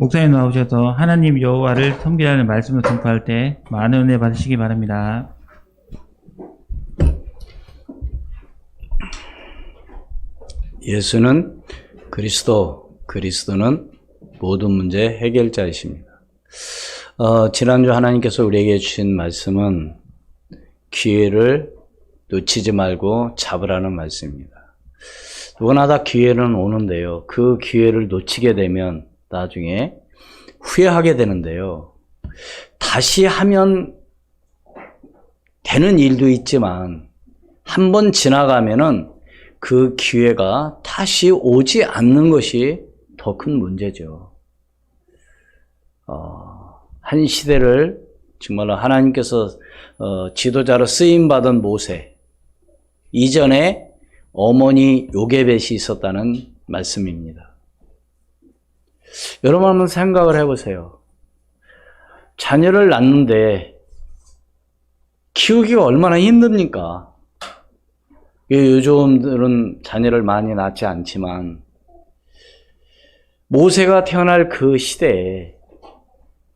목사님 나오셔서 하나님 여호와를 섬기라는 말씀을 선포할 때 많은 은혜 받으시기 바랍니다. 예수는 그리스도, 그리스도는 모든 문제 해결자이십니다. 지난주 하나님께서 우리에게 주신 말씀은 기회를 놓치지 말고 잡으라는 말씀입니다. 누구나 다 기회는 오는데요. 그 기회를 놓치게 되면 나중에 후회하게 되는데요. 다시 하면 되는 일도 있지만 한 번 지나가면은 그 기회가 다시 오지 않는 것이 더 큰 문제죠. 한 시대를 정말로 하나님께서 지도자로 쓰임받은 모세, 이전에 어머니 요게벳이 있었다는 말씀입니다. 여러분 한번 생각을 해보세요. 자녀를 낳는데 키우기가 얼마나 힘듭니까? 요즘들은 자녀를 많이 낳지 않지만 모세가 태어날 그 시대에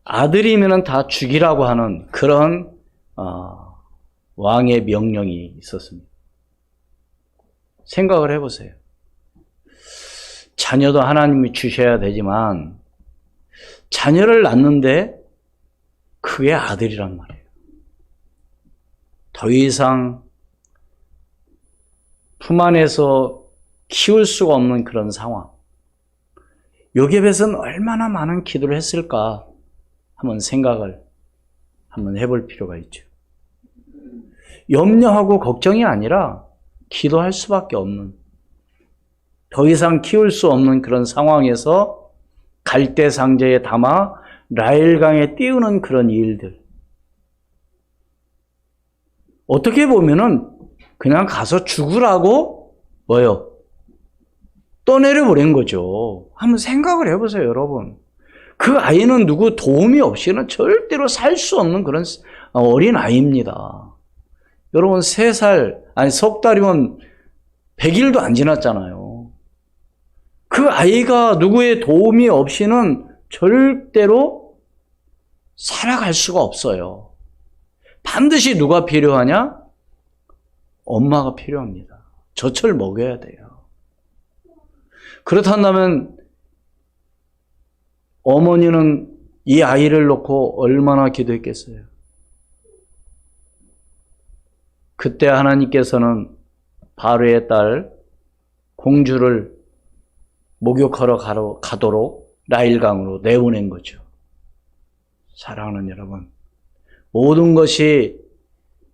아들이면 다 죽이라고 하는 그런 왕의 명령이 있었습니다. 생각을 해보세요. 자녀도 하나님이 주셔야 되지만 자녀를 낳는데 그게 아들이란 말이에요. 더 이상 품 안에서 키울 수가 없는 그런 상황. 요게벳은 얼마나 많은 기도를 했을까 한번 생각을 한번 해볼 필요가 있죠. 염려하고 걱정이 아니라 기도할 수밖에 없는, 더 이상 키울 수 없는 그런 상황에서 갈대 상자에 담아 나일강에 띄우는 그런 일들. 어떻게 보면은 그냥 가서 죽으라고 떠내려버린 거죠. 한번 생각을 해보세요, 여러분. 그 아이는 누구 도움이 없이는 절대로 살 수 없는 그런 어린 아이입니다. 여러분 3살, 아니 석 달이면 100일도 안 지났잖아요. 그 아이가 누구의 도움이 없이는 절대로 살아갈 수가 없어요. 반드시 누가 필요하냐? 엄마가 필요합니다. 젖을 먹여야 돼요. 그렇다면 어머니는 이 아이를 놓고 얼마나 기도했겠어요? 그때 하나님께서는 바로의 딸 공주를 목욕하러 가도록 나일강으로 내보낸 거죠. 사랑하는 여러분, 모든 것이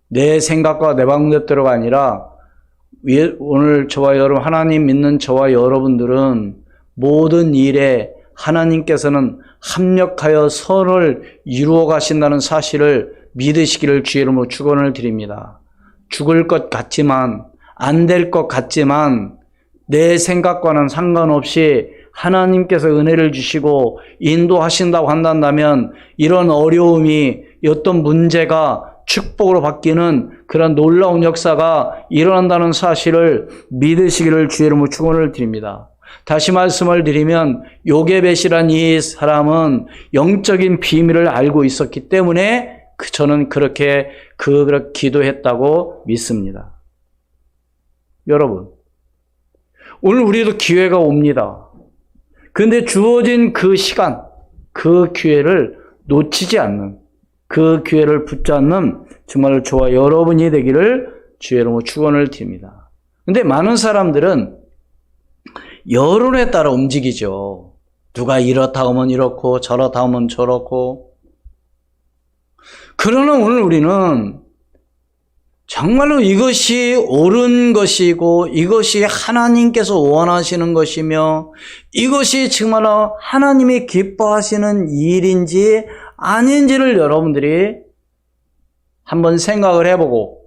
내 생각과 내 방법대로가 아니라 오늘 저와 여러분, 하나님 믿는 저와 여러분들은 모든 일에 하나님께서는 합력하여 선을 이루어 가신다는 사실을 믿으시기를 주의 이름으로 축원을 드립니다. 죽을 것 같지만, 안 될 것 같지만 내 생각과는 상관없이 하나님께서 은혜를 주시고 인도하신다고 한다면 이런 어려움이, 어떤 문제가 축복으로 바뀌는 그런 놀라운 역사가 일어난다는 사실을 믿으시기를 주의 이름으로 축원을 드립니다. 다시 말씀을 드리면 요게벳이란 이 사람은 영적인 비밀을 알고 있었기 때문에 저는 그렇게 기도했다고 믿습니다. 여러분, 오늘 우리도 기회가 옵니다. 그런데 주어진 그 시간, 그 기회를 놓치지 않는, 그 기회를 붙잡는 정말 저와 여러분이 되기를 주의 이름으로 축원을 드립니다. 그런데 많은 사람들은 여론에 따라 움직이죠. 누가 이렇다 하면 이렇고 저렇다 하면 저렇고. 그러나 오늘 우리는 정말로 이것이 옳은 것이고 이것이 하나님께서 원하시는 것이며 이것이 정말로 하나님이 기뻐하시는 일인지 아닌지를 여러분들이 한번 생각을 해보고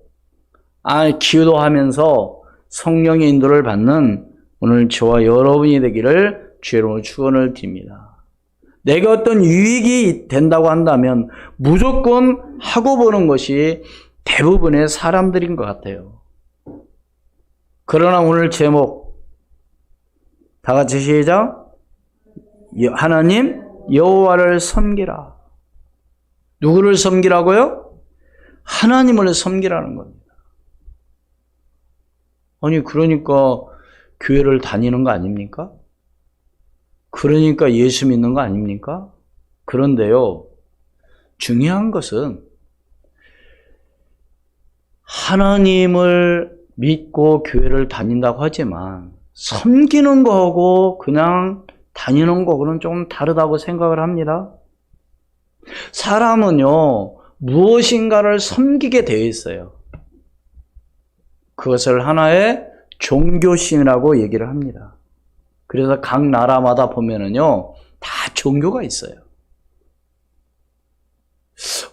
기도하면서 성령의 인도를 받는 오늘 저와 여러분이 되기를 주의 이름으로 축원을 드립니다. 내가 어떤 유익이 된다고 한다면 무조건 하고 보는 것이 대부분의 사람들인 것 같아요. 그러나 오늘 제목 다 같이 시작. 하나님 여호와를 섬기라. 누구를 섬기라고요? 하나님을 섬기라는 겁니다. 아니 그러니까 교회를 다니는 거 아닙니까? 그러니까 예수 믿는 거 아닙니까? 그런데요, 중요한 것은 하나님을 믿고 교회를 다닌다고 하지만 섬기는 거하고 그냥 다니는 거하고는 좀 다르다고 생각을 합니다. 사람은요, 무엇인가를 섬기게 되어 있어요. 그것을 하나의 종교심이라고 얘기를 합니다. 그래서 각 나라마다 보면은요, 다 종교가 있어요.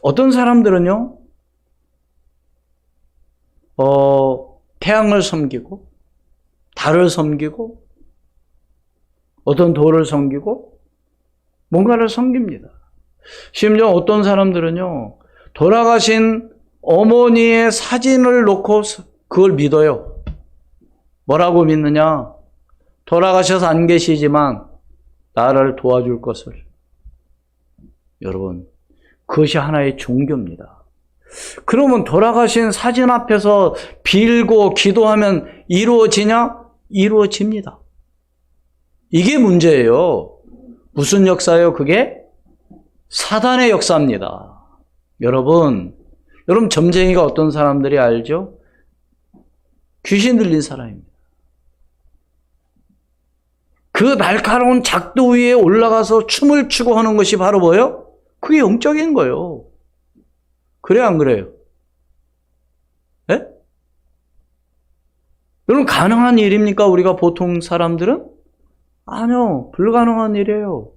어떤 사람들은요, 태양을 섬기고, 달을 섬기고, 어떤 돌을 섬기고, 뭔가를 섬깁니다. 심지어 어떤 사람들은요, 돌아가신 어머니의 사진을 놓고 그걸 믿어요. 뭐라고 믿느냐? 돌아가셔서 안 계시지만 나를 도와줄 것을. 여러분, 그것이 하나의 종교입니다. 그러면 돌아가신 사진 앞에서 빌고 기도하면 이루어지냐? 이루어집니다. 이게 문제예요. 무슨 역사예요? 그게 사단의 역사입니다. 여러분 점쟁이가 어떤 사람들이 알죠? 귀신 들린 사람입니다. 그 날카로운 작두 위에 올라가서 춤을 추고 하는 것이 바로 뭐예요? 그게 영적인 거예요. 그래 안 그래요? 예? 여러분 가능한 일입니까? 우리가 보통 사람들은? 아니요. 불가능한 일이에요.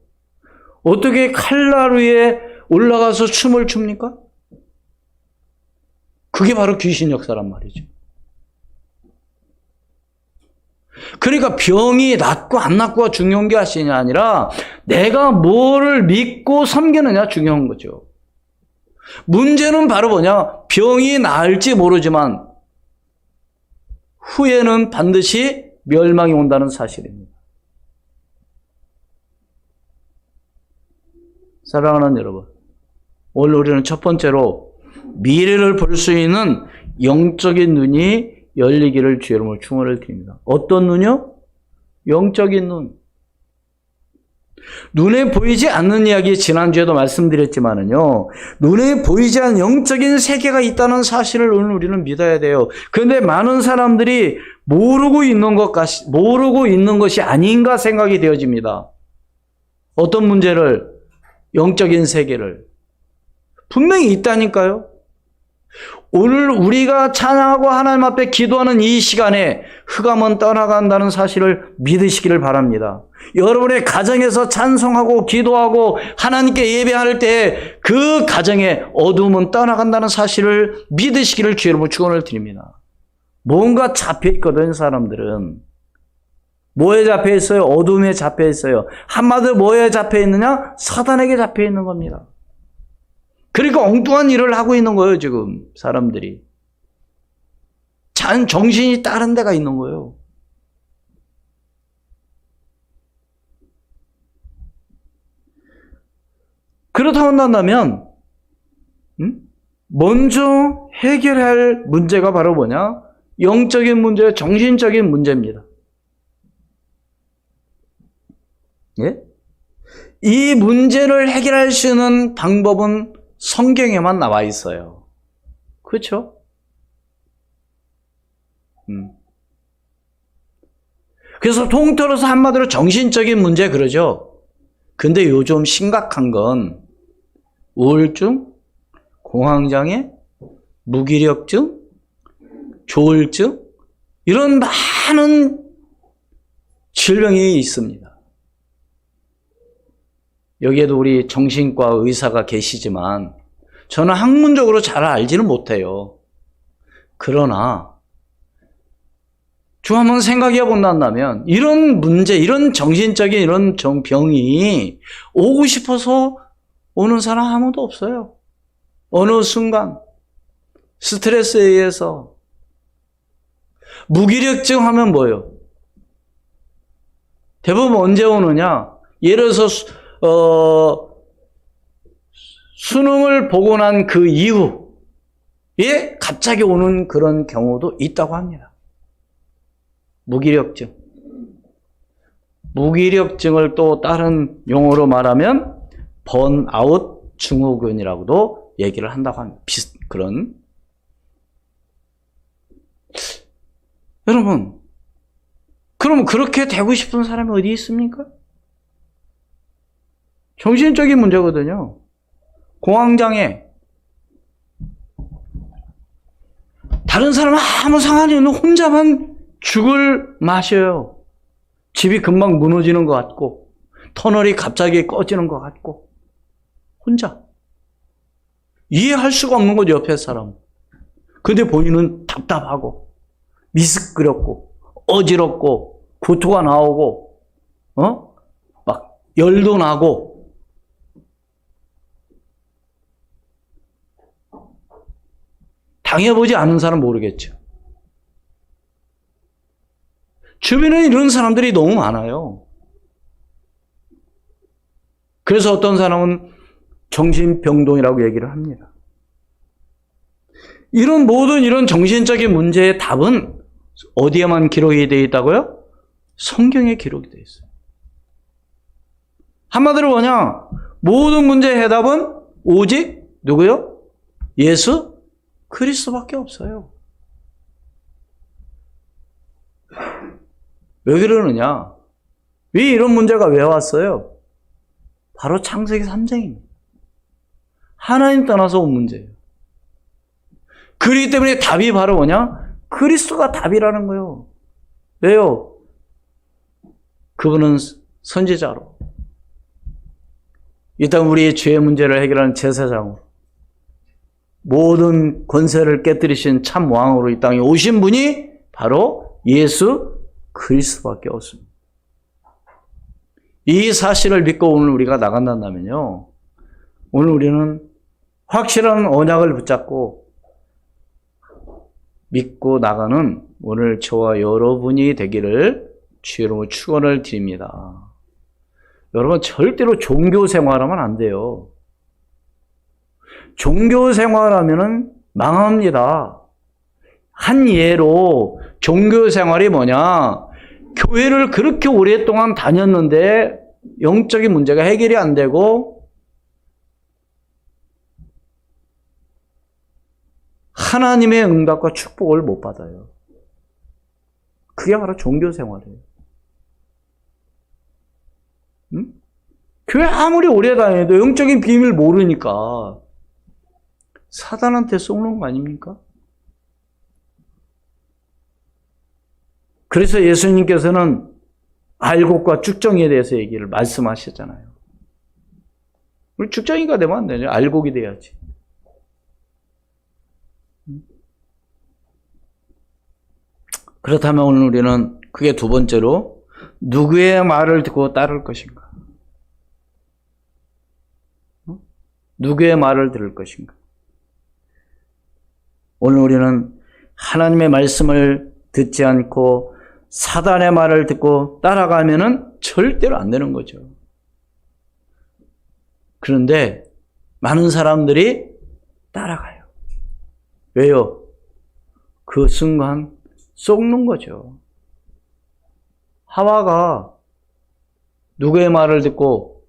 어떻게 칼날 위에 올라가서 춤을 춥니까? 그게 바로 귀신 역사란 말이죠. 그러니까 병이 낫고 안 낫고가 중요한 게 아니라 내가 뭐를 믿고 섬기느냐 중요한 거죠. 문제는 바로 뭐냐? 병이 나을지 모르지만 후에는 반드시 멸망이 온다는 사실입니다. 사랑하는 여러분, 오늘 우리는 첫 번째로 미래를 볼 수 있는 영적인 눈이 열리기를 주의 이름으로 축원을 드립니다. 어떤 눈이요? 영적인 눈. 눈에 보이지 않는 이야기 지난주에도 말씀드렸지만은요, 눈에 보이지 않는 영적인 세계가 있다는 사실을 오늘 우리는 믿어야 돼요. 그런데 많은 사람들이 모르고 있는 것이 아닌가 생각이 되어집니다. 어떤 문제를? 영적인 세계를. 분명히 있다니까요. 오늘 우리가 찬양하고 하나님 앞에 기도하는 이 시간에 흑암은 떠나간다는 사실을 믿으시기를 바랍니다. 여러분의 가정에서 찬송하고 기도하고 하나님께 예배할 때 그 가정에 어둠은 떠나간다는 사실을 믿으시기를 주의 이름으로 축원을 드립니다. 뭔가 잡혀있거든 사람들은. 뭐에 잡혀있어요? 어둠에 잡혀있어요. 한마디로 뭐에 잡혀있느냐? 사단에게 잡혀있는 겁니다. 그러니까 엉뚱한 일을 하고 있는 거예요, 지금 사람들이. 정신이 다른 데가 있는 거예요. 그렇다고 한다면 먼저 해결할 문제가 바로 뭐냐? 영적인 문제, 정신적인 문제입니다. 예? 이 문제를 해결할 수 있는 방법은 성경에만 나와 있어요. 그렇죠? 그래서 통틀어서 한마디로 정신적인 문제 그러죠. 근데 요즘 심각한 건 우울증, 공황장애, 무기력증, 조울증 이런 많은 질병이 있습니다. 여기에도 우리 정신과 의사가 계시지만 저는 학문적으로 잘 알지는 못해요. 그러나 좀 한번 생각해 본다면 이런 문제, 이런 정신적인 이런 병이 오고 싶어서 오는 사람 아무도 없어요. 어느 순간 스트레스에 의해서. 무기력증 하면 뭐예요? 대부분 언제 오느냐? 예를 들어서 수능을 보고 난 그 이후에 갑자기 오는 그런 경우도 있다고 합니다. 무기력증. 무기력증을 또 다른 용어로 말하면 번아웃 증후군이라고도 얘기를 한다고 합니다. 그런. 여러분, 그럼 그렇게 되고 싶은 사람이 어디 있습니까? 정신적인 문제거든요. 공황장애. 다른 사람은 아무 상관이 없는 혼자만 죽을 맛이에요. 집이 금방 무너지는 것 같고, 터널이 갑자기 꺼지는 것 같고, 혼자. 이해할 수가 없는 거죠, 옆에 사람. 근데 본인은 답답하고, 미스끄럽고, 어지럽고, 구토가 나오고, 막 열도 나고, 당해보지 않은 사람 모르겠죠. 주변에 이런 사람들이 너무 많아요. 그래서 어떤 사람은 정신병동이라고 얘기를 합니다. 이런 모든 이런 정신적인 문제의 답은 어디에만 기록이 되어 있다고요? 성경에 기록이 되어 있어요. 한마디로 뭐냐? 모든 문제의 해답은 오직 누구요? 예수 그리스도밖에 없어요. 왜 그러느냐? 왜 이런 문제가 왜 왔어요? 바로 창세기 3장입니다. 하나님 떠나서 온 문제예요. 그렇기 때문에 답이 바로 뭐냐? 그리스도가 답이라는 거예요. 왜요? 그분은 선지자로, 이 땅 우리의 죄의 문제를 해결하는 제사장으로, 모든 권세를 깨뜨리신 참 왕으로 이 땅에 오신 분이 바로 예수 그리스도밖에 없습니다. 이 사실을 믿고 오늘 우리가 나간다면요, 오늘 우리는 확실한 언약을 붙잡고 믿고 나가는 오늘 저와 여러분이 되기를 주의 이름으로 축원을 드립니다. 여러분, 절대로 종교 생활하면 안 돼요. 종교 생활하면은 망합니다. 한 예로 종교 생활이 뭐냐? 교회를 그렇게 오랫동안 다녔는데 영적인 문제가 해결이 안 되고 하나님의 응답과 축복을 못 받아요. 그게 바로 종교 생활이에요. 응? 교회 아무리 오래 다녀도 영적인 비밀을 모르니까 사단한테 속는 거 아닙니까? 그래서 예수님께서는 알곡과 쭉정이에 대해서 얘기를 말씀하셨잖아요. 우리 쭉정이가 되면 안 되죠. 알곡이 돼야지. 그렇다면 오늘 우리는 그게 두 번째로 누구의 말을 듣고 따를 것인가? 누구의 말을 들을 것인가? 오늘 우리는 하나님의 말씀을 듣지 않고 사단의 말을 듣고 따라가면은 절대로 안 되는 거죠. 그런데 많은 사람들이 따라가요. 왜요? 그 순간 속는 거죠. 하와가 누구의 말을 듣고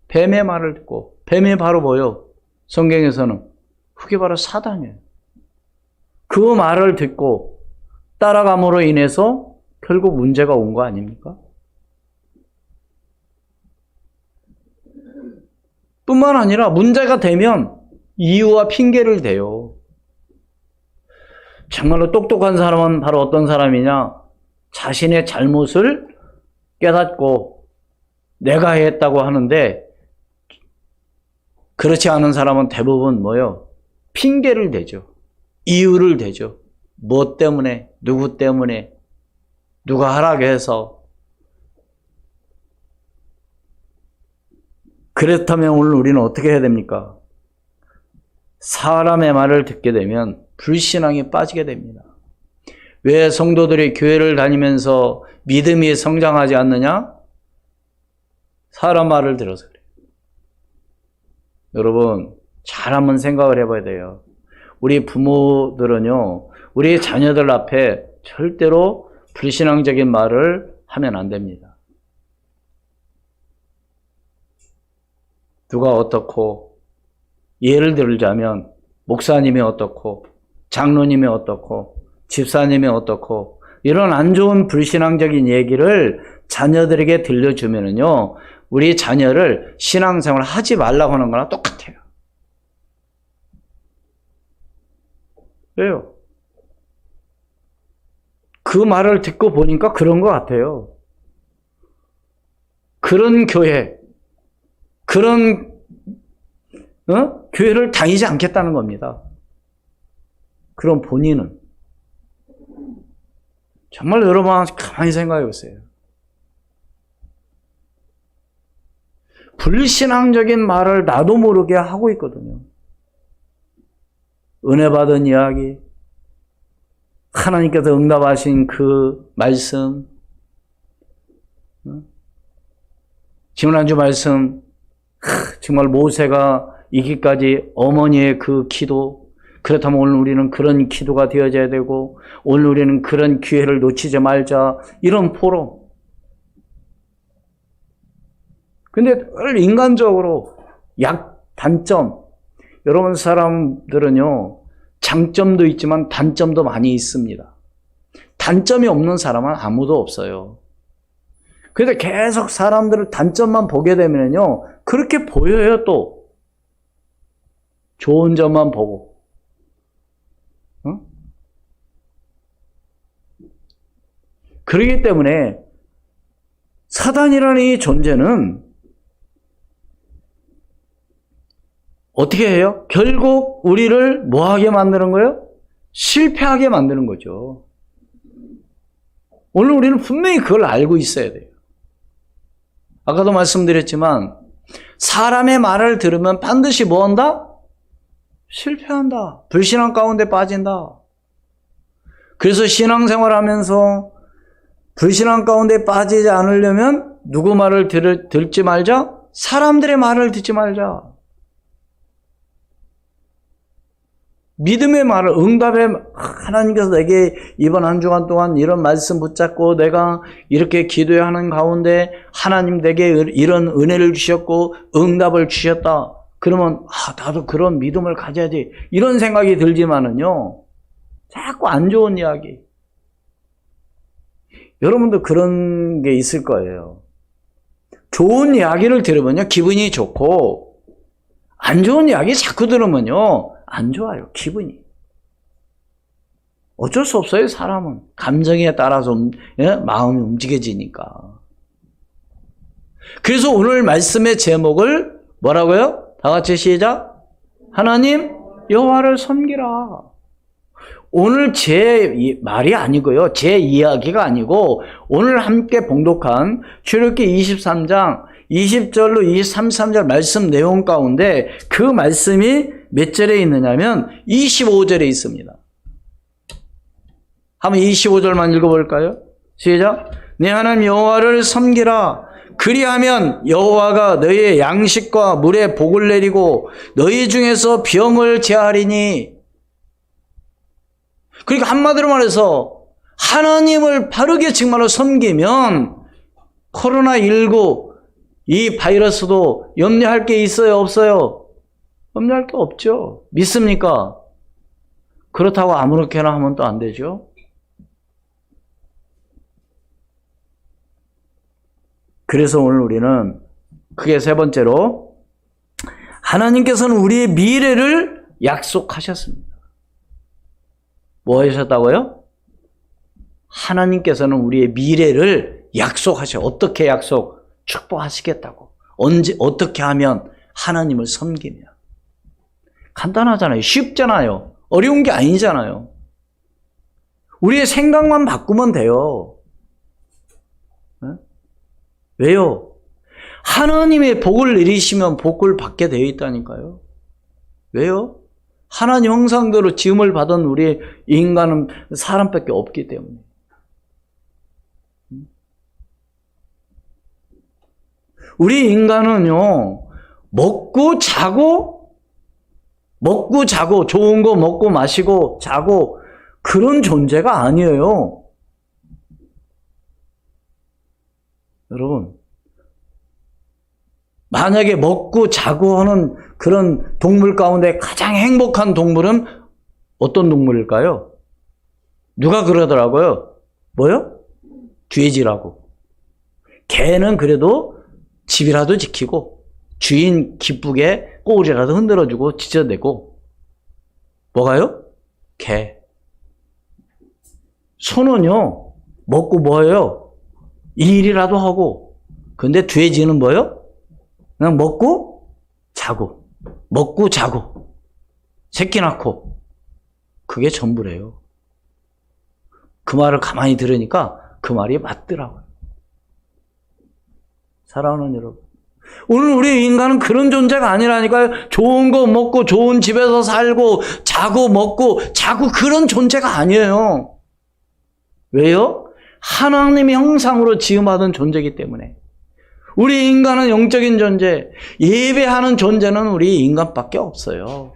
뱀의 말을 듣고, 뱀이 바로 뭐요? 성경에서는 그게 바로 사단이에요. 그 말을 듣고 따라감으로 인해서 결국 문제가 온 거 아닙니까? 뿐만 아니라 문제가 되면 이유와 핑계를 대요. 정말로 똑똑한 사람은 바로 어떤 사람이냐? 자신의 잘못을 깨닫고 내가 했다고 하는데, 그렇지 않은 사람은 대부분 뭐요? 핑계를 대죠. 이유를 대죠. 뭐 때문에, 누구 때문에, 누가 하라고 해서. 그렇다면 오늘 우리는 어떻게 해야 됩니까? 사람의 말을 듣게 되면 불신앙에 빠지게 됩니다. 왜 성도들이 교회를 다니면서 믿음이 성장하지 않느냐? 사람 말을 들어서 그래요. 여러분, 잘 한번 생각을 해봐야 돼요. 우리 부모들은요, 우리 자녀들 앞에 절대로 불신앙적인 말을 하면 안 됩니다. 누가 어떻고, 예를 들자면, 목사님이 어떻고, 장로님이 어떻고, 집사님이 어떻고, 이런 안 좋은 불신앙적인 얘기를 자녀들에게 들려주면은요, 우리 자녀를 신앙생활을 하지 말라고 하는 거랑 똑같아요. 왜요? 그 말을 듣고 보니까 그런 것 같아요. 그런 교회, 그런 교회를 다니지 않겠다는 겁니다. 그럼 본인은 정말 여러분 가만히 생각해 보세요. 불신앙적인 말을 나도 모르게 하고 있거든요. 은혜 받은 이야기, 하나님께서 응답하신 그 말씀, 지난주 말씀, 정말 모세가 이기까지 어머니의 그 기도, 그렇다면 오늘 우리는 그런 기도가 되어져야 되고, 오늘 우리는 그런 기회를 놓치지 말자, 이런 포럼. 근데 인간적으로 단점, 여러분 사람들은요, 장점도 있지만 단점도 많이 있습니다. 단점이 없는 사람은 아무도 없어요. 그런데 계속 사람들을 단점만 보게 되면요, 그렇게 보여요, 또. 좋은 점만 보고. 응? 그렇기 때문에 사단이라는 이 존재는 어떻게 해요? 결국 우리를 뭐하게 만드는 거예요? 실패하게 만드는 거죠. 오늘 우리는 분명히 그걸 알고 있어야 돼요. 아까도 말씀드렸지만 사람의 말을 들으면 반드시 뭐한다? 실패한다. 불신앙 가운데 빠진다. 그래서 신앙생활하면서 불신앙 가운데 빠지지 않으려면 누구 말을 듣지 말자? 사람들의 말을 듣지 말자. 믿음의 말을, 응답의, 하나님께서 내게 이번 한 주간 동안 이런 말씀 붙잡고 내가 이렇게 기도하는 가운데 하나님 내게 이런 은혜를 주셨고 응답을 주셨다. 그러면 나도 그런 믿음을 가져야지. 이런 생각이 들지만은요, 자꾸 안 좋은 이야기. 여러분도 그런 게 있을 거예요. 좋은 이야기를 들으면요, 기분이 좋고, 안 좋은 이야기 자꾸 들으면요, 안 좋아요, 기분이. 어쩔 수 없어요, 사람은. 감정에 따라서 마음이 움직여지니까. 그래서 오늘 말씀의 제목을 뭐라고요? 다 같이 시작. 하나님 여호와를 섬기라. 오늘 제 말이 아니고요, 제 이야기가 아니고 오늘 함께 봉독한 출애굽기 23장 20절로 23절 말씀 내용 가운데 그 말씀이 몇 절에 있느냐면 25절에 있습니다. 한번 25절만 읽어볼까요? 시작. 네 하나님 여호와를 섬기라. 그리하면 여호와가 너희의 양식과 물에 복을 내리고 너희 중에서 병을 제하리니. 그러니까 한마디로 말해서 하나님을 바르게 정말로 섬기면 코로나19 이 바이러스도 염려할 게 있어요, 없어요? 염려할 게 없죠. 믿습니까? 그렇다고 아무렇게나 하면 또 안 되죠. 그래서 오늘 우리는 그게 세 번째로 하나님께서는 우리의 미래를 약속하셨습니다. 뭐 하셨다고요? 하나님께서는 우리의 미래를 약속하셔. 어떻게 약속? 축복하시겠다고. 언제, 어떻게 하면? 하나님을 섬기며. 간단하잖아요. 쉽잖아요. 어려운 게 아니잖아요. 우리의 생각만 바꾸면 돼요. 네? 왜요? 하나님의 복을 내리시면 복을 받게 되어 있다니까요. 왜요? 하나님 형상대로 지음을 받은 우리 인간은 사람밖에 없기 때문에. 우리 인간은요, 먹고 자고 좋은 거 먹고 마시고 자고 그런 존재가 아니에요. 여러분, 만약에 먹고 자고 하는 그런 동물 가운데 가장 행복한 동물은 어떤 동물일까요? 누가 그러더라고요? 뭐요? 돼지라고. 개는 그래도 집이라도 지키고 주인 기쁘게 꼬리라도 흔들어주고 짖어대고. 뭐가요? 개. 소는요, 먹고 뭐예요? 일이라도 하고. 근데 돼지는 뭐예요? 그냥 먹고 자고. 먹고 자고. 새끼 낳고. 그게 전부래요. 그 말을 가만히 들으니까 그 말이 맞더라고요. 사랑하는 여러분. 오늘 우리 인간은 그런 존재가 아니라니까요. 좋은 거 먹고 좋은 집에서 살고 자고 먹고 자고 그런 존재가 아니에요. 왜요? 하나님의 형상으로 지음받은 존재이기 때문에. 우리 인간은 영적인 존재, 예배하는 존재는 우리 인간밖에 없어요.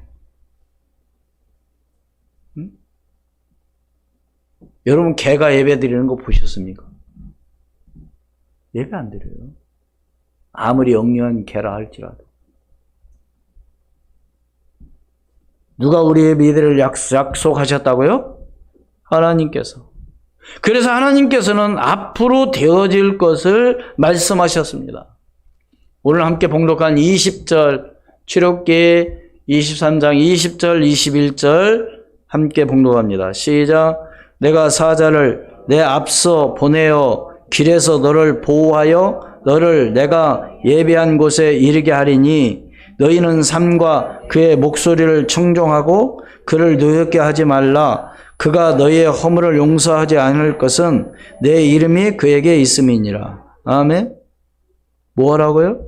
응? 여러분 개가 예배 드리는 거 보셨습니까? 예배 안 드려요. 아무리 영리한 개라 할지라도. 누가 우리의 미래를 약속하셨다고요? 하나님께서. 그래서 하나님께서는 앞으로 되어질 것을 말씀하셨습니다. 오늘 함께 봉독한 20절, 출애굽기 23장 20절, 21절 함께 봉독합니다. 시작. 내가 사자를 내 앞서 보내어 길에서 너를 보호하여 너를 내가 예비한 곳에 이르게 하리니 너희는 삼과 그의 목소리를 청종하고 그를 노엽게 하지 말라. 그가 너희의 허물을 용서하지 않을 것은 내 이름이 그에게 있음이니라. 아멘. 뭐라고요?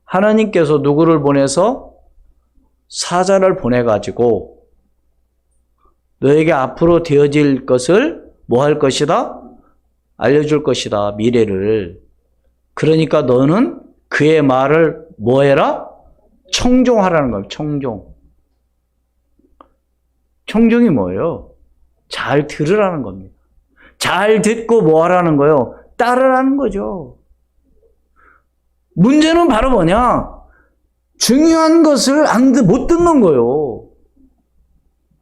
하나님께서 누구를 보내서 사자를 보내가지고 너에게 앞으로 되어질 것을 뭐 할 것이다? 알려줄 것이다. 미래를. 그러니까 너는 그의 말을 뭐 해라? 청종하라는 거예요. 청종. 청종이 뭐예요? 잘 들으라는 겁니다. 잘 듣고 뭐 하라는 거예요? 따르라는 거죠. 문제는 바로 뭐냐? 중요한 것을 못 듣는 거예요.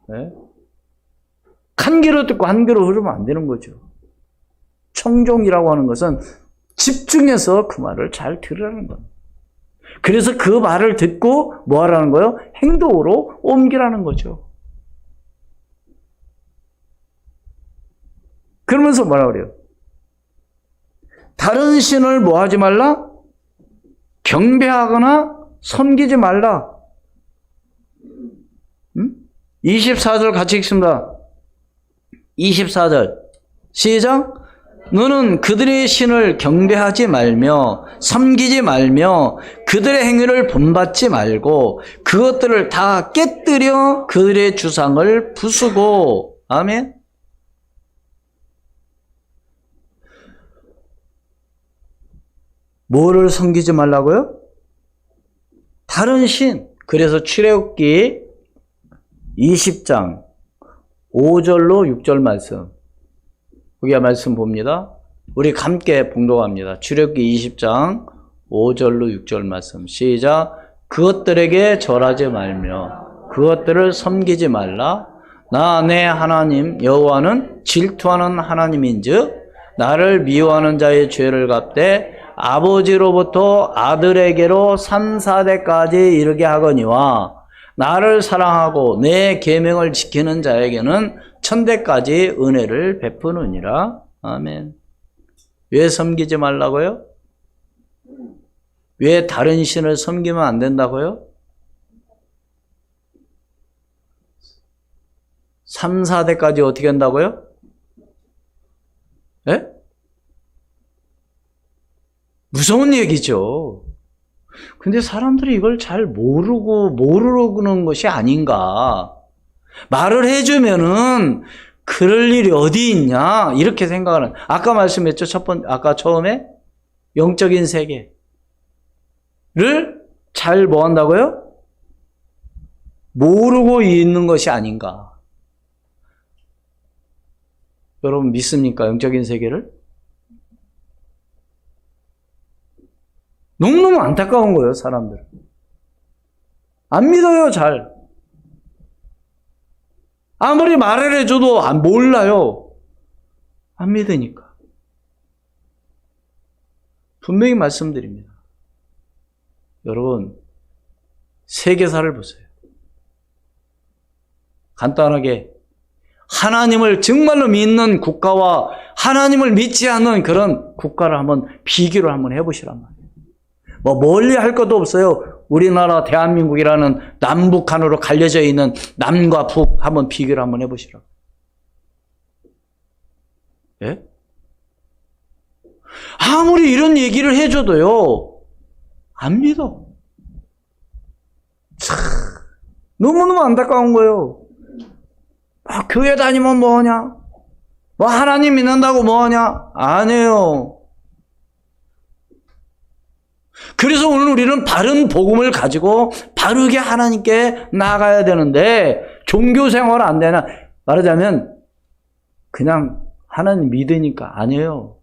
네? 한 귀로 듣고 한 귀로 흐르면 안 되는 거죠. 청종이라고 하는 것은 집중해서 그 말을 잘 들으라는 겁니다. 그래서 그 말을 듣고 뭐 하라는 거예요? 행동으로 옮기라는 거죠. 그러면서 뭐라 그래요? 다른 신을 뭐 하지 말라? 경배하거나 섬기지 말라. 24절 같이 읽습니다. 24절 시작. 너는 그들의 신을 경배하지 말며 섬기지 말며 그들의 행위를 본받지 말고 그것들을 다 깨뜨려 그들의 주상을 부수고. 아멘. 뭐를 섬기지 말라고요? 다른 신. 그래서 출애굽기 20장 5절로 6절 말씀. 거기 말씀 봅니다. 우리 함께 봉독합니다. 출애굽기 20장 5절로 6절 말씀. 시작. 그것들에게 절하지 말며 그것들을 섬기지 말라. 나 내 하나님 여호와는 질투하는 하나님인즉 나를 미워하는 자의 죄를 갚되 아버지로부터 아들에게로 3, 4대까지 이르게 하거니와 나를 사랑하고 내 계명을 지키는 자에게는 1000대까지 은혜를 베푸느니라. 아멘. 왜 섬기지 말라고요? 왜 다른 신을 섬기면 안 된다고요? 3, 4대까지 어떻게 한다고요? 예? 무서운 얘기죠. 근데 사람들이 이걸 잘 모르는 것이 아닌가. 말을 해주면은 그럴 일이 어디 있냐 이렇게 생각하는. 아까 말씀했죠. 아까 처음에 영적인 세계. 잘 뭐 한다고요? 모르고 있는 것이 아닌가. 여러분 믿습니까? 영적인 세계를? 너무너무 안타까운 거예요, 사람들. 안 믿어요, 잘. 아무리 말을 해줘도 몰라요. 안 믿으니까. 분명히 말씀드립니다. 여러분, 세계사를 보세요. 간단하게 하나님을 정말로 믿는 국가와 하나님을 믿지 않는 그런 국가를 한번 비교를 한번 해보시란 말이에요. 뭐 멀리 할 것도 없어요. 우리나라 대한민국이라는 남북한으로 갈려져 있는 남과 북 한번 비교를 한번 해보시라고. 예? 아무리 이런 얘기를 해줘도요, 안 믿어. 참, 너무너무 안타까운 거예요. 교회 다니면 뭐하냐? 뭐 하나님 믿는다고 뭐하냐? 아니에요. 그래서 오늘 우리는 바른 복음을 가지고 바르게 하나님께 나아가야 되는데 종교 생활 안 되나? 말하자면 그냥 하나님 믿으니까 아니에요.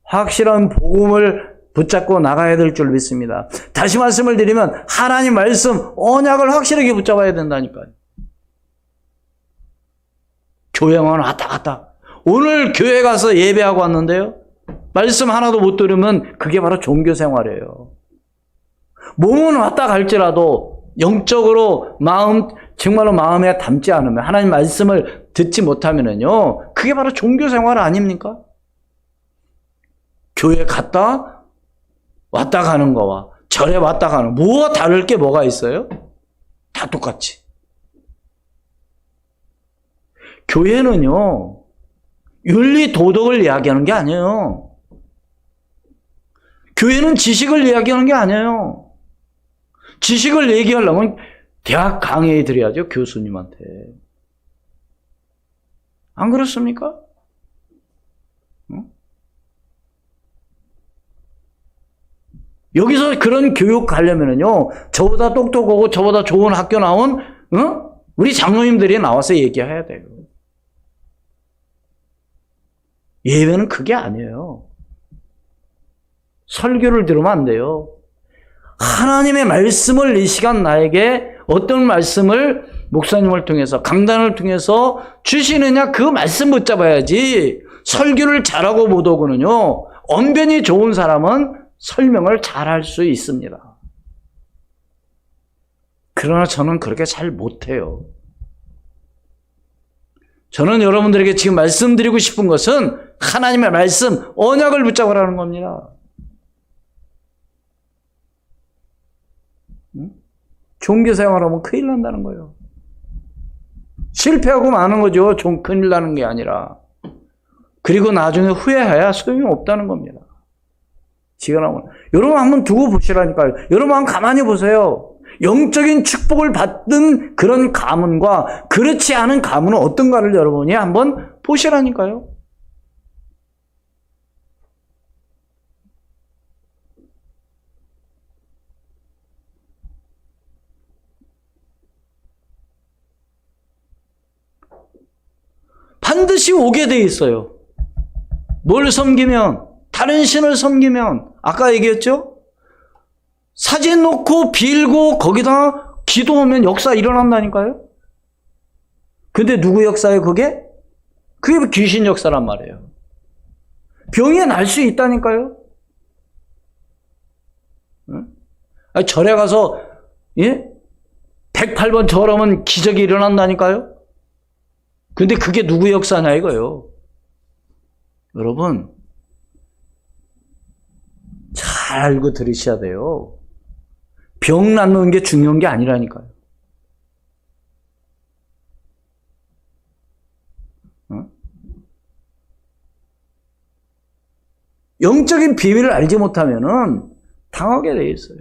확실한 복음을 붙잡고 나가야 될 줄 믿습니다. 다시 말씀을 드리면 하나님 말씀, 언약을 확실하게 붙잡아야 된다니까요. 교회만 왔다 갔다. 오늘 교회 가서 예배하고 왔는데요. 말씀 하나도 못 들으면 그게 바로 종교 생활이에요. 몸은 왔다 갈지라도 영적으로 정말로 마음에 담지 않으면 하나님 말씀을 듣지 못하면은요. 그게 바로 종교 생활 아닙니까? 교회 갔다 왔다 가는 거와 절에 왔다 가는 거. 뭐가 다를 게 뭐가 있어요? 다 똑같이. 교회는요. 윤리 도덕을 이야기하는 게 아니에요. 교회는 지식을 이야기하는 게 아니에요. 지식을 얘기하려면 대학 강의 드려야죠. 교수님한테. 안 그렇습니까? 응? 여기서 그런 교육 가려면은요, 저보다 똑똑하고 저보다 좋은 학교 나온, 우리 장로님들이 나와서 얘기해야 돼요. 예배는 그게 아니에요. 설교를 들으면 안 돼요. 하나님의 말씀을 이 시간 나에게 어떤 말씀을 목사님을 통해서 강단을 통해서 주시느냐 그 말씀 붙잡아야지. 설교를 잘하고 못 오고는요. 언변이 좋은 사람은 설명을 잘할 수 있습니다. 그러나 저는 그렇게 잘 못해요. 저는 여러분들에게 지금 말씀드리고 싶은 것은 하나님의 말씀, 언약을 붙잡으라는 겁니다. 종교생활하면 큰일 난다는 거예요. 실패하고 마는 거죠. 좀 큰일 나는 게 아니라. 그리고 나중에 후회해야 소용이 없다는 겁니다. 지금 여러분 한번 두고 보시라니까요. 여러분 한번 가만히 보세요. 영적인 축복을 받는 그런 가문과 그렇지 않은 가문은 어떤가를 여러분이 한번 보시라니까요. 반드시 오게 돼 있어요. 뭘 섬기면, 다른 신을 섬기면, 아까 얘기했죠? 사진 놓고 빌고 거기다 기도하면 역사 일어난다니까요? 근데 누구 역사예요, 그게? 그게 귀신 역사란 말이에요. 병이 날 수 있다니까요? 아니, 절에 가서, 108번 절하면 기적이 일어난다니까요? 근데 그게 누구 역사냐 이거예요. 여러분, 잘 알고 들으셔야 돼요. 병 낫는 게 중요한 게 아니라니까요. 영적인 비밀을 알지 못하면은 당하게 돼 있어요.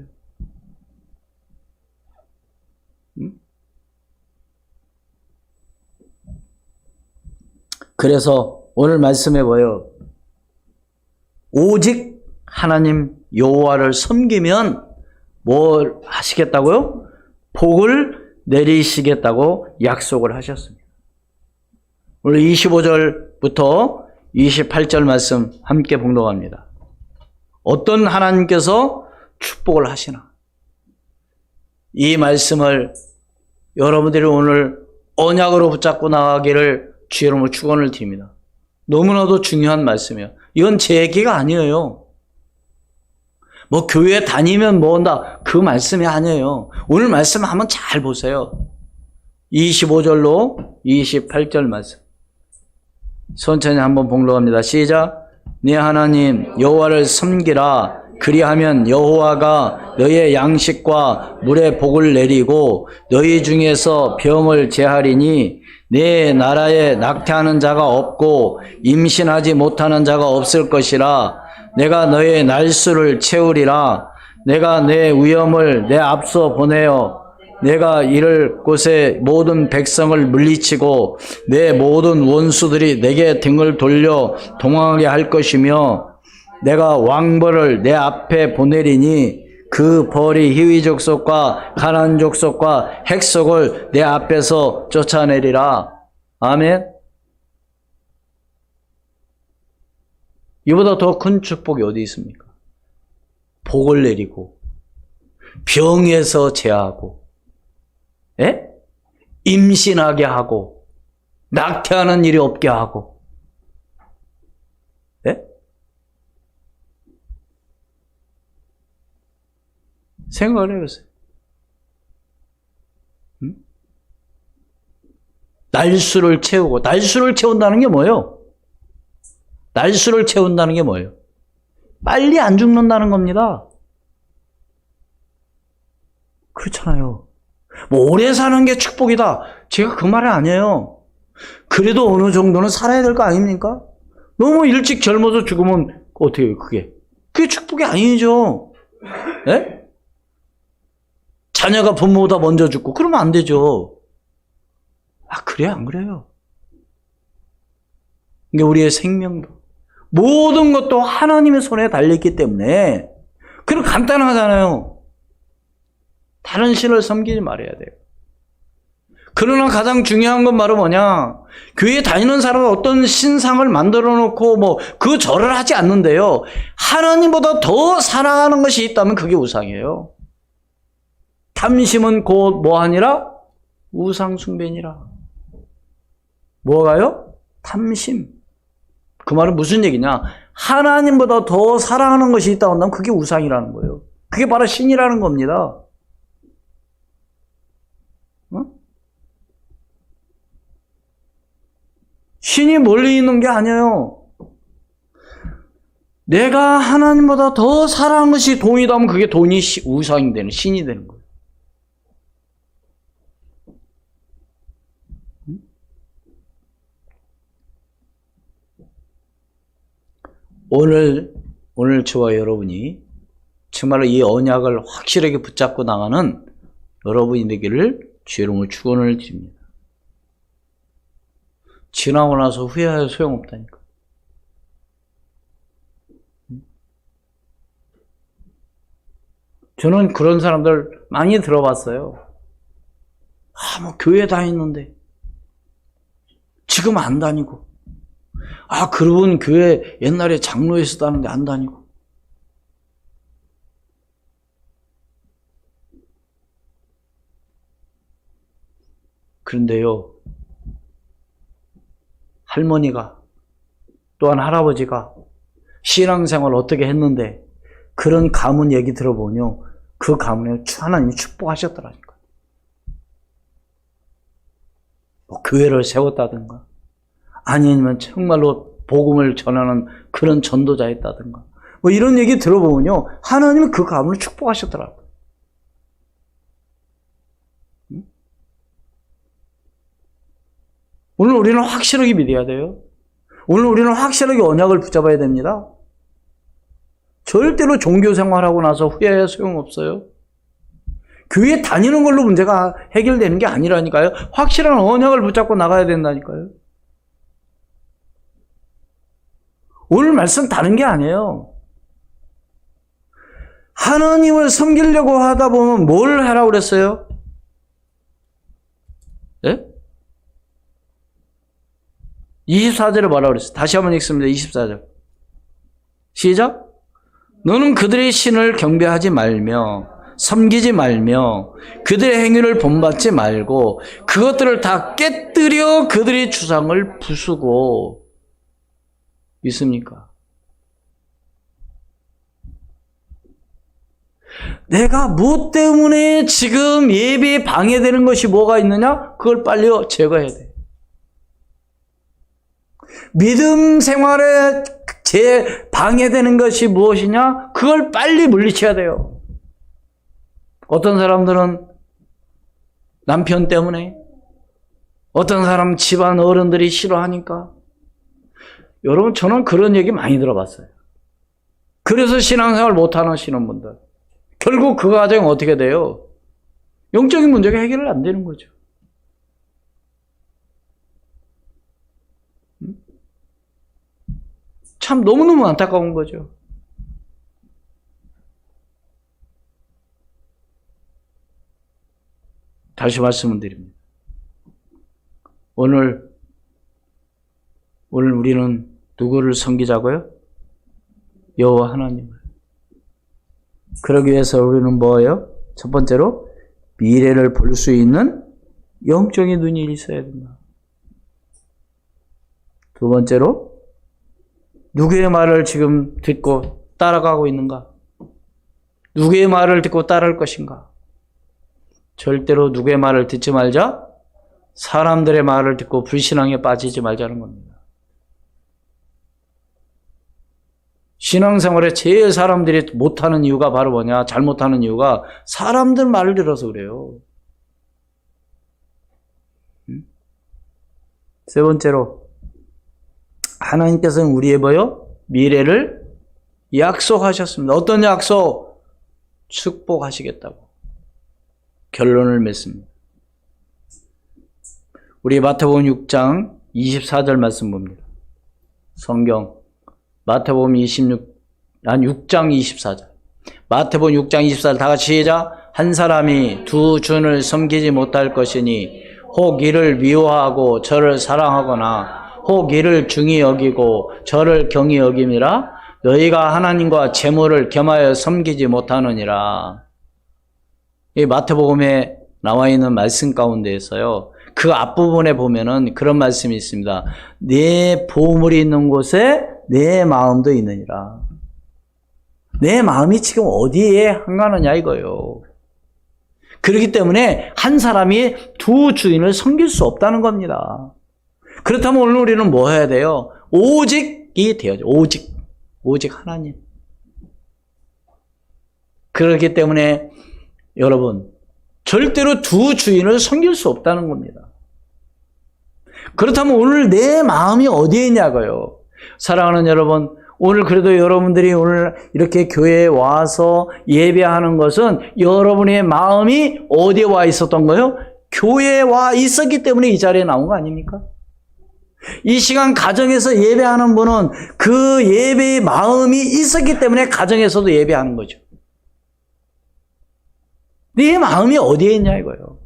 그래서 오늘 말씀해 보여. 오직 하나님 여호와를 섬기면 뭘 하시겠다고요? 복을 내리시겠다고 약속을 하셨습니다. 오늘 25절부터 28절 말씀 함께 봉독합니다. 어떤 하나님께서 축복을 하시나? 이 말씀을 여러분들이 오늘 언약으로 붙잡고 나가기를 주의 이름으로 축원을 드립니다. 너무나도 중요한 말씀이에요. 이건 제 얘기가 아니에요. 뭐 교회 다니면 뭐 한다 그 말씀이 아니에요. 오늘 말씀 한번 잘 보세요. 25절로 28절 말씀. 천천히 한번 봉독합니다. 시작. 네 하나님 여호와를 섬기라. 그리하면 여호와가 너희의 양식과 물의 복을 내리고 너희 중에서 병을 제하리니 네 나라에 낙태하는 자가 없고 임신하지 못하는 자가 없을 것이라. 내가 너의 날수를 채우리라. 내가 내 위엄을 내 앞서 보내어 내가 이를 곳에 모든 백성을 물리치고 내 모든 원수들이 내게 등을 돌려 도망하게 할 것이며 내가 왕벌을 내 앞에 보내리니 그 벌이 히위 족속과 가나안 족속과 핵속을 내 앞에서 쫓아내리라. 아멘. 이보다 더 큰 축복이 어디 있습니까? 복을 내리고 병에서 제하고 예? 임신하게 하고 낙태하는 일이 없게 하고 예? 생각을 해보세요. 날수를 채우고 날수를 채운다는 게 뭐예요? 날수를 채운다는 게 뭐예요? 빨리 안 죽는다는 겁니다. 그렇잖아요. 뭐 오래 사는 게 축복이다. 제가 그 말은 아니에요. 그래도 어느 정도는 살아야 될 거 아닙니까? 너무 일찍 젊어서 죽으면 어떻게 해요, 그게? 그게 축복이 아니죠. 예? 자녀가 부모보다 먼저 죽고 그러면 안 되죠. 아, 그래요? 안 그래요? 이게 우리의 생명도 모든 것도 하나님의 손에 달려있기 때문에 그럼 간단하잖아요. 다른 신을 섬기지 말아야 돼요. 그러나 가장 중요한 건 바로 뭐냐? 교회에 다니는 사람은 어떤 신상을 만들어 놓고 뭐 그 절을 하지 않는데요. 하나님보다 더 사랑하는 것이 있다면 그게 우상이에요. 탐심은 곧 뭐하니라? 우상숭배니라. 뭐가요? 탐심. 그 말은 무슨 얘기냐? 하나님보다 더 사랑하는 것이 있다고 한다면 그게 우상이라는 거예요. 그게 바로 신이라는 겁니다. 어? 신이 멀리 있는 게 아니에요. 내가 하나님보다 더 사랑하는 것이 돈이다면 그게 돈이 우상이 되는, 신이 되는 거예요. 오늘 저와 여러분이 정말로 이 언약을 확실하게 붙잡고 나가는 여러분이 되기를 주의 이름으로 축원을 드립니다. 지나고 나서 후회하여 소용없다니까. 저는 그런 사람들 많이 들어봤어요. 뭐 교회 다녔는데 지금 안 다니고. 그분 교회 옛날에 장로에서 다는데 안 다니고. 그런데요, 할머니가 또한 할아버지가 신앙생활을 어떻게 했는데 그런 가문 얘기 들어보면요, 그 가문에 하나님이 축복하셨더라니까요. 뭐 교회를 세웠다든가 아니면 정말로 복음을 전하는 그런 전도자였다든가 뭐 이런 얘기 들어보면요, 하나님은 그 가문을 축복하셨더라고요. 오늘 우리는 확실하게 믿어야 돼요. 오늘 우리는 확실하게 언약을 붙잡아야 됩니다. 절대로 종교 생활하고 나서 후회해야 소용없어요. 교회 다니는 걸로 문제가 해결되는 게 아니라니까요. 확실한 언약을 붙잡고 나가야 된다니까요. 오늘 말씀 다른 게 아니에요. 하나님을 섬기려고 하다 보면 뭘 하라고 그랬어요? 예? 24절에 뭐라고 그랬어요? 다시 한번 읽습니다. 24절. 시작. 너는 그들의 신을 경배하지 말며 섬기지 말며 그들의 행위를 본받지 말고 그것들을 다 깨뜨려 그들의 주상을 부수고 있습니까? 내가 무엇 때문에 지금 예배에 방해되는 것이 뭐가 있느냐? 그걸 빨리 제거해야 돼. 믿음 생활에 방해되는 것이 무엇이냐? 그걸 빨리 물리쳐야 돼요. 어떤 사람들은 남편 때문에, 어떤 사람 집안 어른들이 싫어하니까. 여러분, 저는 그런 얘기 많이 들어봤어요. 그래서 신앙생활 못하시는 분들. 결국 그 과정이 어떻게 돼요? 영적인 문제가 해결이 안 되는 거죠. 참 너무너무 안타까운 거죠. 다시 말씀을 드립니다. 오늘 우리는 누구를 섬기자고요? 여호와 하나님을. 그러기 위해서 우리는 뭐예요? 첫 번째로 미래를 볼 수 있는 영적인 눈이 있어야 된다. 두 번째로 누구의 말을 지금 듣고 따라가고 있는가? 누구의 말을 듣고 따를 것인가? 절대로 누구의 말을 듣지 말자. 사람들의 말을 듣고 불신앙에 빠지지 말자는 겁니다. 신앙생활에 제일 사람들이 못하는 이유가 바로 뭐냐? 잘못하는 이유가 사람들 말을 들어서 그래요. 세 번째로 하나님께서는 우리의 미래를 약속하셨습니다. 어떤 약속? 축복하시겠다고 결론을 맺습니다. 우리 마태복음 6장 24절 말씀 봅니다. 성경 마태복음 6장 24절. 마태복음 6장 24절 다 같이 시작. 한 사람이 두 주를 섬기지 못할 것이니 혹 이를 미워하고 저를 사랑하거나 혹 이를 중히 여기고 저를 경히 여김이라. 너희가 하나님과 재물을 겸하여 섬기지 못하느니라. 이 마태복음에 나와 있는 말씀 가운데에서요, 그 앞부분에 보면은 그런 말씀이 있습니다. 내 보물이 있는 곳에 내 마음도 있느니라. 내 마음이 지금 어디에 향하느냐 이거예요. 그렇기 때문에 한 사람이 두 주인을 섬길 수 없다는 겁니다. 그렇다면 오늘 우리는 뭐 해야 돼요? 오직이 되어야죠. 오직 하나님. 그렇기 때문에 여러분, 절대로 두 주인을 섬길 수 없다는 겁니다. 그렇다면 오늘 내 마음이 어디에 있냐고요. 사랑하는 여러분, 오늘 그래도 여러분들이 오늘 이렇게 교회에 와서 예배하는 것은 여러분의 마음이 어디에 와 있었던 거예요? 교회에 와 있었기 때문에 이 자리에 나온 거 아닙니까? 이 시간 가정에서 예배하는 분은 그 예배의 마음이 있었기 때문에 가정에서도 예배하는 거죠. 네 마음이 어디에 있냐 이거예요.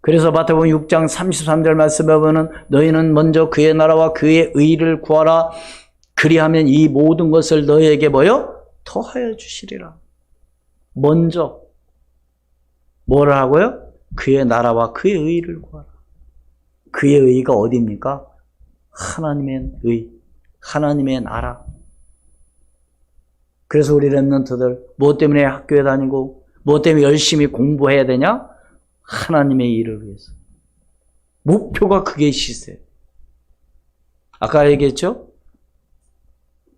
그래서 마태복음 6장 33절 말씀에 보면 너희는 먼저 그의 나라와 그의 의를 구하라. 그리하면 이 모든 것을 너희에게 더하여 주시리라. 먼저 뭐라 하고요? 그의 나라와 그의 의를 구하라. 그의 의가 어디입니까? 하나님의 의, 하나님의 나라. 그래서 우리 랩런트들 뭐 때문에 학교에 다니고 뭐 때문에 열심히 공부해야 되냐? 하나님의 일을 위해서. 목표가 그게 있어요. 아까 얘기했죠?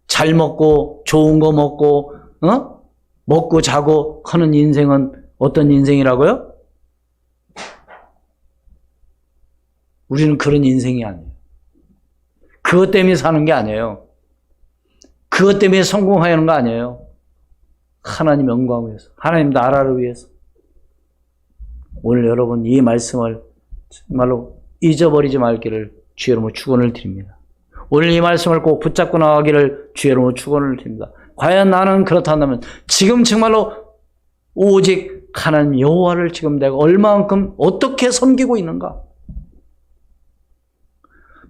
잘 먹고 좋은 거 먹고 먹고 자고 하는 인생은 어떤 인생이라고요? 우리는 그런 인생이 아니에요. 그것 때문에 사는 게 아니에요. 그것 때문에 성공하는 거 아니에요. 하나님 영광을 위해서, 하나님 나라를 위해서. 오늘 여러분 이 말씀을 정말로 잊어버리지 말기를 주의 이름으로 축원을 드립니다. 오늘 이 말씀을 꼭 붙잡고 나가기를 주의 이름으로 축원을 드립니다. 과연 나는 그렇다면 지금 정말로 오직 하나님 여호와를 지금 내가 얼마만큼 어떻게 섬기고 있는가?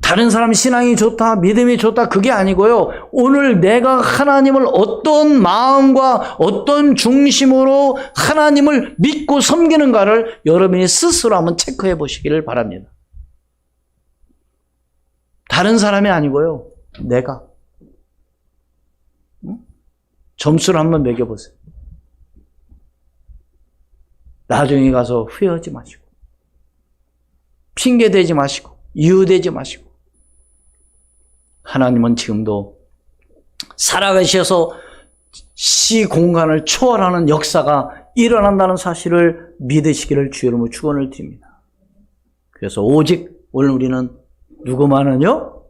다른 사람 신앙이 좋다, 믿음이 좋다, 그게 아니고요. 오늘 내가 하나님을 어떤 마음과 어떤 중심으로 하나님을 믿고 섬기는가를 여러분이 스스로 한번 체크해 보시기를 바랍니다. 다른 사람이 아니고요. 내가. 점수를 한번 매겨보세요. 나중에 가서 후회하지 마시고, 핑계대지 마시고, 이유대지 마시고, 하나님은 지금도 살아가셔서 시 공간을 초월하는 역사가 일어난다는 사실을 믿으시기를 주의 이름으로 축원을 드립니다. 그래서 오직 오늘 우리는 누구만은요?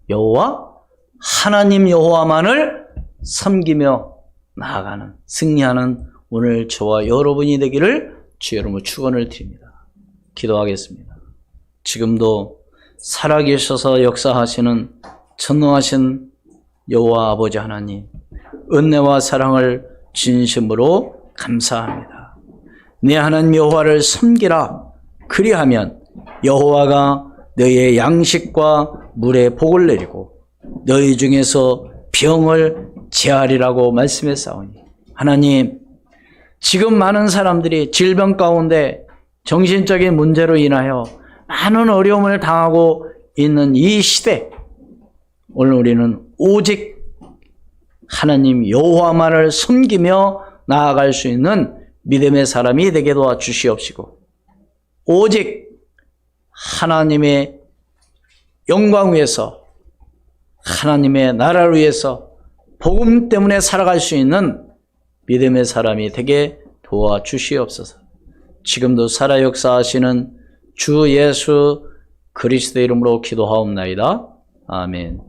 여호와 하나님 여호와만을 섬기며 나아가는 승리하는 오늘 저와 여러분이 되기를 주의 이름으로 축원을 드립니다. 기도하겠습니다. 지금도 살아계셔서 역사하시는 전능하신 여호와 아버지 하나님, 은혜와 사랑을 진심으로 감사합니다. 내 하나님 여호와를 섬기라. 그리하면 여호와가 너희의 양식과 물에 복을 내리고 너희 중에서 병을 제하리라고 말씀했사오니, 하나님, 지금 많은 사람들이 질병 가운데 정신적인 문제로 인하여 많은 어려움을 당하고 있는 이 시대, 오늘 우리는 오직 하나님 여호와만을 섬기며 나아갈 수 있는 믿음의 사람이 되게 도와주시옵시고, 오직 하나님의 영광 위해서, 하나님의 나라를 위해서 복음 때문에 살아갈 수 있는 믿음의 사람이 되게 도와주시옵소서. 지금도 살아 역사하시는 주 예수 그리스도 이름으로 기도하옵나이다. 아멘.